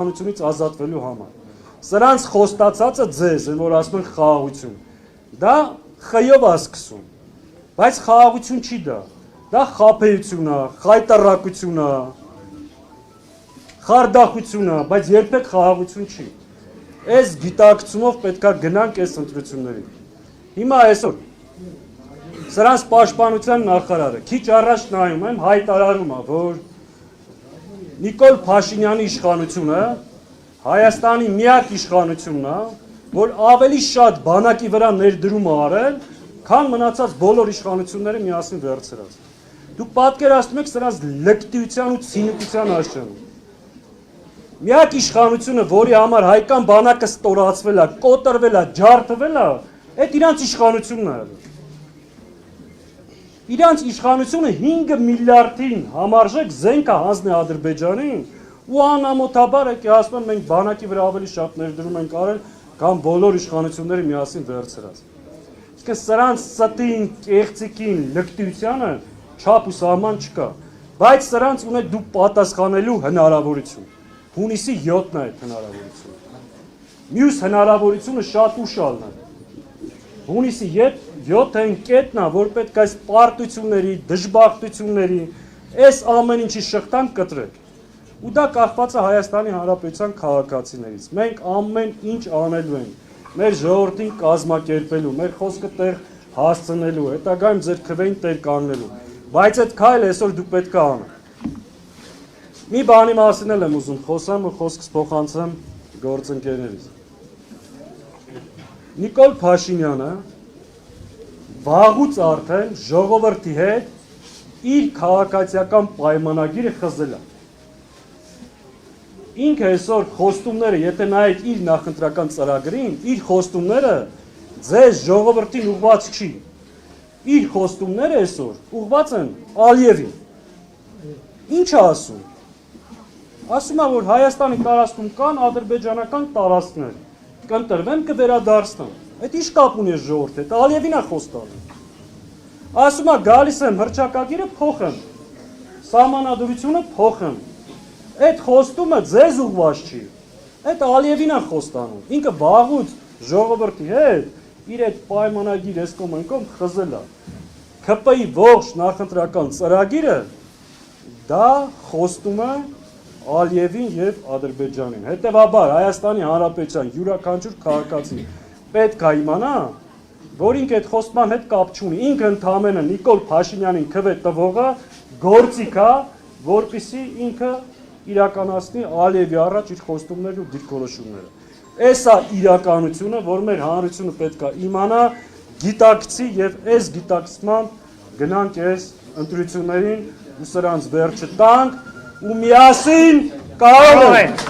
Հանությունից ազատվելու համար։ Սրանց խոստացածը ձեզ, որ ասում են խաղաղություն, դա խյով է սկսում, բայց խաղաղություն չի դա, դա խաբեություն է, խայտառակություն է, խարդախություն է, բայց երբեք խաղաղություն չի։ Այս գիտակցումով պետք է գնանք այս ընտրություններին։ Հիմա այսօր սրանց պաշտպանության նախարարը քիչ առաջ նայում եմ հայտարարում է, որ Նիկոլ Փաշինյանի իշխանությունը Հայաստանի միակ իշխանությունն է, որ ավելի շատ բանակի վրա ներդրում է արել, քան մնացած բոլոր իշխանությունները միասին վերցրած։ Դուք պատկերացնում եք սրանց լկտիության ու ցինիկության աշխարհը։ Միակ իշխանությունը, որի համար հայկան բանակը ստորացվել է, կոտրվել է, ջարդվել է, այդ իրանց իշխանությունն է։ Իրանց իշխանությունը 5 միլիարդին համարժեք զենք է հանձնել Ադրբեջանին ու անամոթաբար եկի ասում են մենք բանակի վրա ավելի շատ ներդրում ենք արել, քան բոլոր իշխանությունները միասին վերցրած։ Իսկ սրանց ստին, կեղծիկին, լկտիությանը չափ ու սահման չկա, բայց սրանց ունեք դուք պատասխանելու հնարավորություն։ Հունիսի 7-ն է այդ հնարավորությունը։ Մյուս հնարավորությունը շատ ուշալն է։ Հունիսի 7-ն կետն է, որ պետք է այս պարտությունների, դժբախտությունների, այս ամեն ինչի շղթան կտրեք։ Ու դա կախված է Հայաստանի Հանրապետության քաղաքացիներից։ Մենք ամեն ինչ անելու ենք, մեր ժողովրդին կազմակերպելու, մեր խոսքը տեղ հասցնելու, հետագայում ձեր քվեին տեր կանգնելու։ Բայց այդ քայլը այսօր դուք պետք է անեք։ Մի բանի մասին եմ ուզում խոսեմ ու խոսքս փոխանցեմ գործընկերներից։ Նիկոլ Փաշինյանը վաղուց արդեն ժողովրդի հետ իր քաղաքացիական պայմանագիրը խզել է։ Ինքը այսօր խոստումները, եթե նայեք իր նախընտրական ծրագրին, իր խոստումները ձեզ ժողովրդին ուղղված չի։ Իր խոստումները այսօր ուղղված են Ալիևին։ Ինչ է ասում։ Ասում է, որ Հայաստանի տարածքում կան ադրբեջանական տարածքներ, կընտրվեն կվերադարձնեն։ Այդ ինչ կապ ունի ժողովրդի հետ, Ալիևին է խոստանում։ Ասում է, գալիս եմ հռչակագիրը փոխեմ, սահմանադրությունը փոխեմ։ Այդ խոստումը ձեզ ուղղված չի։ Այդ Ալիևին է խոստանում։ Ինքը վաղուց ժողովրդի հետ իր այդ պայմանագիր այս կոմենկով խզել է։ ՔՊ-ի ողջ նախընտրական ծրագիրը դա խոստում է Ալիևին եւ Ադրբեջանին։ Հետևաբար Հայաստանի Հանրապետության յուրաքանչյուր քաղաքացի պետք է իմանա, որ ինքը այդ խոստման հետ կապ չունի։ Ինքը ընդհանրապես Նիկոլ Փաշինյանին քվե տվողը գործիք է, որպեսզի ինքը իրականացնի Ալիևի առաջ իր խոստումներն ու դիրքորոշումները։ Այս է իրականությունը, որ մեր հանրությունը պետք է իմանա, գիտակցի եւ այս գիտակցմամբ գնանք այս ընտրություններին ու սրանց վերջը տանք ու միասին կարող ենք